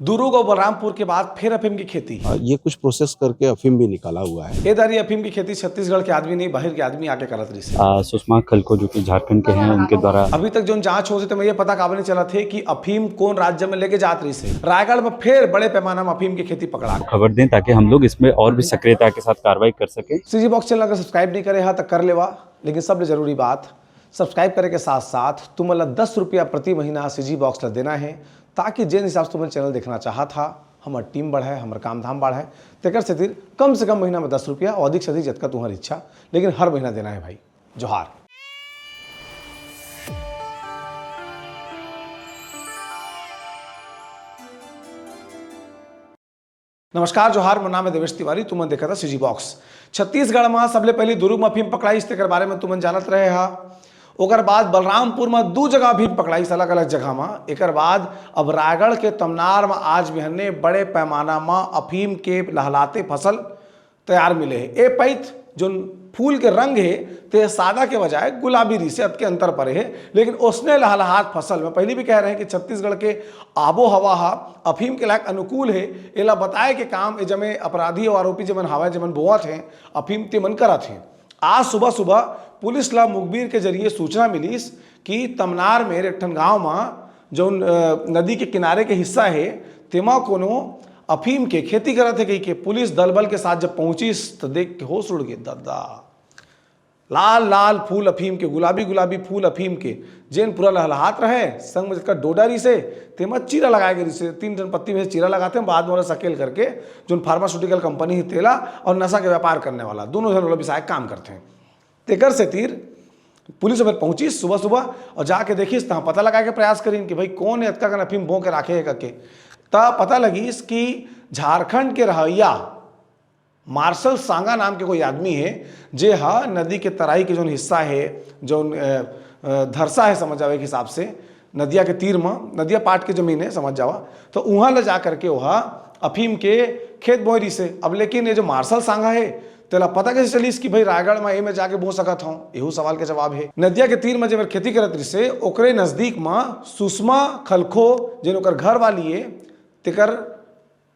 दुर्ग और बलरामपुर के बाद फिर अफीम की खेती। ये कुछ प्रोसेस करके अफीम भी निकाला हुआ है। ये दारी अफीम की खेती छत्तीसगढ़ के आदमी नहीं, बाहर के आदमी आके करत रही से। सुषमा खलको जो कि झारखंड के हैं, उनके द्वारा अभी तक जो जांच हो रही, तो मैं ये पता काबे नहीं चला थे कि अफीम कौन राज्य में लेके जात रही से। रायगढ़ में फिर बड़े पैमाना में अफीम की खेती पकड़ा। खबर दें ताकि हम लोग इसमें और भी सक्रियता के साथ कार्रवाई कर सके। सीजी बॉक्स चैनल अगर सब्सक्राइब नहीं करे तो कर लेवा, लेकिन सबसे जरूरी बात सब्सक्राइब करे के साथ साथ तुम्हें 10 रुपया प्रति महीना सीजी बॉक्स ला देना है, ताकि जिन हिसाब से तुम्हें चैनल देखना चाहा था, हमार टीम बढ़े, हमारे काम धाम बढ़े। तेकर से तीर कम से कम महीना में 10 रुपया और अधिक से अधिक जतका तुम्हारी इच्छा, लेकिन हर महीना देना है भाई। जोहार। नमस्कार, जोहार। मेरा नाम है देवेश तिवारी। तुमने देखा था सीजी बॉक्स। छत्तीसगढ़ में सबले पहले दुर्ग में अफीम पकड़ाई, इसके बारे में तुमन जानत रहे हा। ओकर बाद बलरामपुर में 2 जगह अफीम पकड़ाई, अलग अलग जगह में। एक बाद अब रायगढ़ के तमनार में आज बिहने बड़े पैमाना में अफीम के लहलाते फसल तैयार मिले है। ए पैत जो फूल के रंग है ते सादा के बजाय गुलाबी रिसेत के अंतर पर है, लेकिन उसने लहलहात फसल में पहले भी कह रहे हैं कि छत्तीसगढ़ के आबो हवा अफीम के लायक अनुकूल है। एला बताए के काम जमे अपराधी और आरोपी जमन हवा जमन बोवत हैं अफीम ते मन करत हैं। आज सुबह सुबह पुलिस ला मुखबिर के जरिए सूचना मिली कि तमनार में रेठन गांव में जो नदी के किनारे के हिस्सा है तेमा कोनो अफीम के खेती करत है। कही के पुलिस दल बल के साथ जब पहुंची तो देख के होश उड़ गए। दादा लाल लाल फूल अफीम के, गुलाबी गुलाबी फूल अफीम के, जेन पूरा लहलहात रहे संग में डोडा रही से तेमा चीरा लगाए गई से 3 टन पत्ती में चीरा लगाते हैं। बाद में सकेल करके जो फार्मास्यूटिकल कंपनी ही तेला और नशा के व्यापार करने वाला दोनों जन विषय काम करते हैं। तेकर से तीर पुलिस अगर पहुंची सुबह सुबह और जाके देखी तहाँ पता लगा के प्रयास करी कि भाई कौन है अतका अफीम बो के राखे है करके। तब पता लगी कि झारखंड के रहैया मार्शल सांगा नाम के कोई आदमी है, जे हा नदी के तराई के जो हिस्सा है, जो धरसा है समझ जावे के हिसाब से, नदिया के तीर में नदिया पाट के जमीन है समझ जावा, तो वहाँ ले जा करके वहाँ अफीम के खेत बोरी से। अब लेकिन ये जो मार्शल सांगा है तेला पता कैसे चलीस कि भाई रायगढ़ में में जाके बो सकत हूँ? यहू सवाल के जवाब है। नदिया के तीर में जब खेती करत रही से ओकरे नजदीक में सुषमा खलको जिन ओकर घर वाली है, तेकर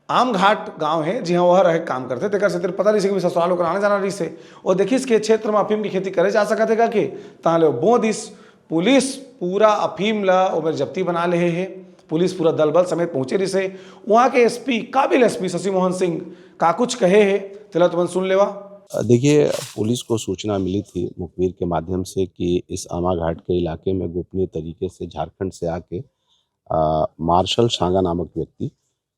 आम घाट गांव है जी हाँ, वह रह काम करते। तेकर से तेरे पता नहीं कि ससुराल होकर आने जाना रही से और देखिस के क्षेत्र में अफीम की खेती करे जा सकत है के ताले बो दिस पुलिस पूरा अफीम ला ओबर जब्ती बना ले है। पुलिस पूरा दल बल समेत पहुंचे रही से। वहाँ के एसपी, काबिल एसपी शशि मोहन सिंह का कुछ कहे है, तेला तुम सुन लेवा। देखिए, पुलिस को सूचना मिली थी मुखबिर के माध्यम से कि इस आमा घाट के इलाके में गोपनीय तरीके से झारखंड से आके मार्शल सांगा नामक व्यक्ति,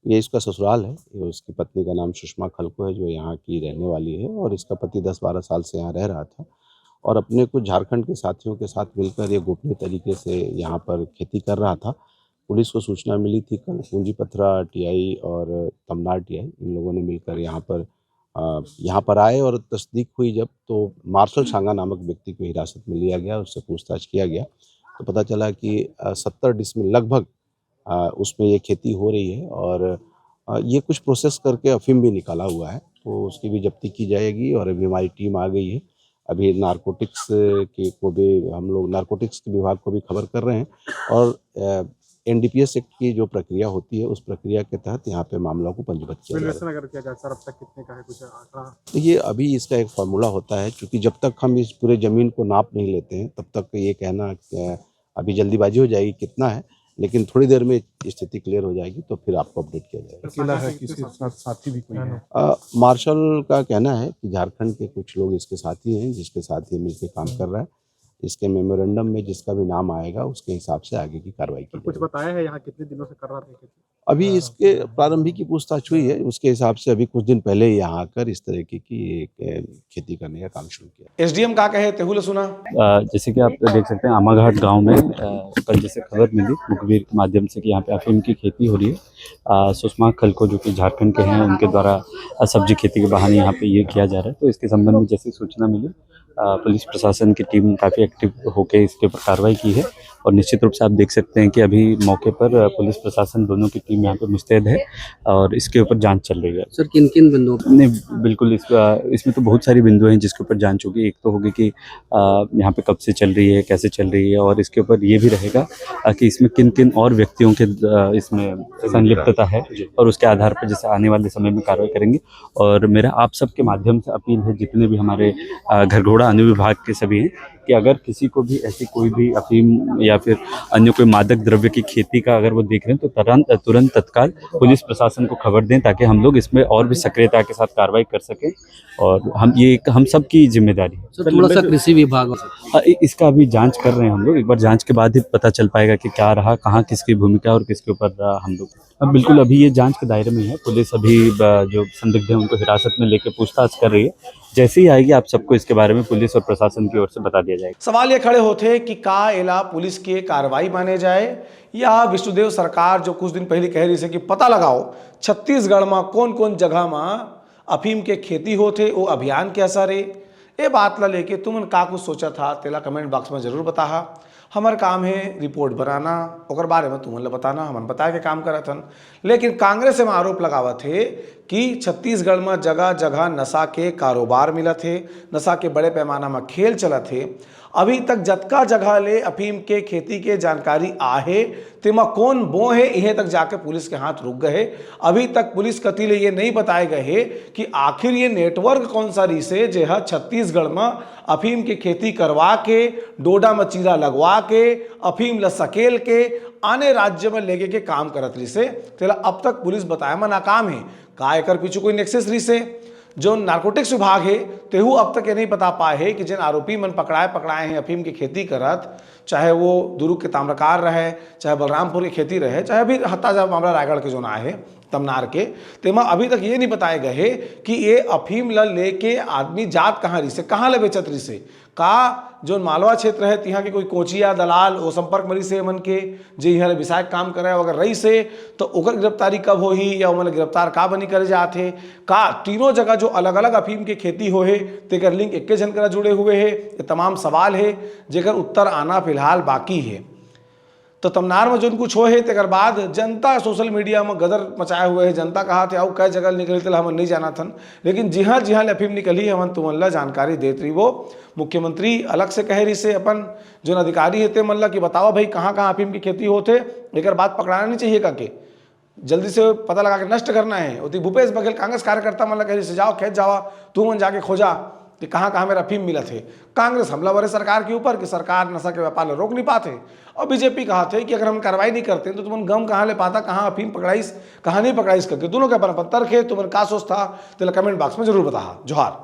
ये इसका ससुराल है, ये उसकी पत्नी का नाम सुषमा खलको है जो यहाँ की रहने वाली है, और इसका पति 10-12 साल से यहाँ रह रहा था और अपने कुछ झारखंड के साथियों के साथ मिलकर ये गोपनीय तरीके से यहाँ पर खेती कर रहा था। पुलिस को सूचना मिली थी, कल पूंजीपथरा टीआई और तमनार टीआई इन लोगों ने मिलकर यहाँ पर आए और तस्दीक हुई जब, तो मार्शल सांगा नामक व्यक्ति को हिरासत में लिया गया, उससे पूछताछ किया गया तो पता चला कि 70 डिसमिल लगभग उसमें ये खेती हो रही है और ये कुछ प्रोसेस करके अफीम भी निकाला हुआ है, तो उसकी भी जब्ती की जाएगी। और अभी हमारी टीम आ गई है, अभी नारकोटिक्स के को भी हम लोग नारकोटिक्स के विभाग को भी खबर कर रहे हैं और एनडीपीएस एक्ट की जो प्रक्रिया होती है उस प्रक्रिया के तहत यहाँ पे मामला को पंजीबद्ध किया जाएगा। सर अब तक कितने का है कुछ आंकड़ा? तो ये अभी इसका एक फार्मूला होता है, क्योंकि जब तक हम इस पूरे ज़मीन को नाप नहीं लेते हैं तब तक ये कहना अभी जल्दीबाजी हो जाएगी कितना है, लेकिन थोड़ी देर में स्थिति क्लियर हो जाएगी तो फिर आपको अपडेट किया जाएगा। अकेला है, किसी साथ साथी भी कोई है? मार्शल का कहना है कि झारखंड के कुछ लोग इसके साथी हैं जिसके साथ ये मिलकर काम कर रहा है। इसके मेमोरेंडम में जिसका भी नाम आएगा उसके हिसाब से आगे की कार्रवाई की कुछ बताया है यहाँ कितने दिनों से कर रहा था? अभी इसके प्रारंभिक की पूछताछ हुई है, उसके हिसाब से अभी कुछ दिन पहले यहाँ आकर इस तरह की खेती करने का काम शुरू किया। एसडीएम का कहे तेहुल सुना। जैसे कि आप देख सकते हैं आमाघाट गांव में कल जैसे खबर मिली मुखबिर के माध्यम से कि यहाँ पे अफीम की खेती हो रही है। सुषमा खलको जो कि झारखंड के हैं, उनके द्वारा सब्जी खेती के बहाने यहाँ पे ये किया जा रहा है, तो इसके संबंध में जैसे सूचना मिली पुलिस प्रशासन की टीम काफ़ी एक्टिव होकर इसके ऊपर कार्रवाई की है और निश्चित रूप से आप देख सकते हैं कि अभी मौके पर पुलिस प्रशासन दोनों की टीम यहाँ पे मुस्तैद है और इसके ऊपर जांच चल रही है। सर किन किन बिंदुओं पर? नहीं, बिल्कुल इसमें तो बहुत सारी बिंदु हैं जिसके ऊपर जांच होगी। एक तो होगी कि यहाँ पे कब से चल रही है, कैसे चल रही है, और इसके ऊपर ये भी रहेगा कि इसमें किन किन और व्यक्तियों के इसमें संलिप्तता है और उसके आधार पर जैसे आने वाले समय में कार्रवाई करेंगे। और मेरा आप सबके माध्यम से अपील है, जितने भी हमारे घरघोड़ा अनुविभाग के सभी हैं, कि अगर किसी को भी ऐसी कोई भी अफीम या फिर अन्य कोई मादक द्रव्य की खेती का अगर वो देख रहे हैं तो तुरंत तत्काल पुलिस प्रशासन को खबर दें, ताकि हम लोग इसमें और भी सक्रियता के साथ कार्रवाई कर सकें। और हम सब की जिम्मेदारी है। सर थोड़ा सा कृषि विभाग इसका अभी जांच कर रहे हैं हम लोग। एक बार जांच के बाद ही पता चल पाएगा कि क्या रहा, कहाँ किसकी भूमिका और किसके ऊपर हम लोग। अब बिल्कुल अभी ये जांच के दायरे में है। पुलिस अभी जो संदिग्ध है उनको हिरासत में लेकर पूछताछ कर रही है। जैसे ही आएगी आप सबको इसके बारे में पुलिस और प्रशासन की ओर से बता दिया जाएगा। सवाल ये खड़े होते हैं कि का एला पुलिस की कार्रवाई माने जाए या विष्णुदेव सरकार जो कुछ दिन पहले कह रही है कि पता लगाओ छत्तीसगढ़ में कौन कौन जगह में अफीम के खेती होते वो अभियान के असर है। ये बात ला लेके तुमन का कुछ सोचा था तेला कमेंट बॉक्स में जरूर बताहा। हमार काम है रिपोर्ट बनाना, ओकर बारे में तुमन ला बताना, हमन बताए के काम करत हन। लेकिन कांग्रेस में आरोप लगावत है कि छत्तीसगढ़ में जगह जगह नशा के कारोबार मिलत है, नशा के बड़े पैमाना में खेल चलत है। अभी तक जतका जगह ले अफीम के खेती के जानकारी आहे तेमा कौन बो है, यहीं तक जाके पुलिस के हाथ रुक गए। अभी तक पुलिस कति ले ये नहीं बताए गए कि आखिर ये नेटवर्क कौन सा रही से जे है छत्तीसगढ़ में अफीम की खेती करवा के, डोडा में चीरा लगवा के, अफीम ल सकेल के आने राज्य में लेके के काम करत रही से। तेला अब तक पुलिस बताए में नाकाम है। का एकर पीछे कोई नेक्सस रही से? जो नार्कोटिक्स विभाग है तेहू अब तक ये नहीं बता पाए है कि जिन आरोपी मन पकड़ाए हैं अफीम की खेती करत, चाहे वो दुर्ग के ताम्रकार रहे, चाहे बलरामपुर की खेती रहे, चाहे अभी हत्या मामला रायगढ़ के जो ना है तमनार के, तेमा अभी तक ये नहीं बताए गए कि ये अफीम ल लेके आदमी जात कहाँ रही से, कहाँ ल बेचत रही से। का जो मालवा क्षेत्र है यहाँ के कोई कोचिया दलाल वो संपर्क मरी से मन के जे यहाँ विषायक काम करे अगर रही से तो ओकर गिरफ्तारी कब हो ही या मन गिरफ्तार का बनी करे जाते। का तीनों जगह जो अलग अलग अफीम के खेती हो है तेकर लिंक एक जन करा जुड़े हुए है। ये तमाम सवाल है जेकर उत्तर आना फिलहाल बाकी है। तो तमनार में जो कुछ हो है तेकर बाद जनता सोशल मीडिया में गदर मचाए हुए है। जनता कहा थे आओ कई जगह निकली थे हम नहीं जाना थन, लेकिन जहाँ अफीम निकली हम तुमन ला जानकारी देत रही। वो मुख्यमंत्री अलग से कह रही से अपन जो अधिकारी है ते मन ला कि बताओ भाई कहाँ कहाँ अफीम की खेती होते, एक बात पकड़ाना नहीं चाहिए काके जल्दी से पता लगा के नष्ट करना है। उती भूपेश बघेल कांग्रेस कार्यकर्ता मन ला कह रही से जाओ खेत जावा तू मन जाके खोजा कि कहाँ कहाँ मेरा अफीम मिला थे। कांग्रेस हमलावर है सरकार के ऊपर कि सरकार नशा के व्यापार रोक नहीं पाते। और बीजेपी कहा थे कि अगर हम कार्रवाई नहीं करते तो तुमन गम कहाँ ले पाता, कहाँ अफीम पकड़ाइस कहाँ नहीं पकड़ाइस करके। दोनों के अपन तर्क है, तुमन का सोचता तेला कमेंट बॉक्स में जरूर बता। जोहार।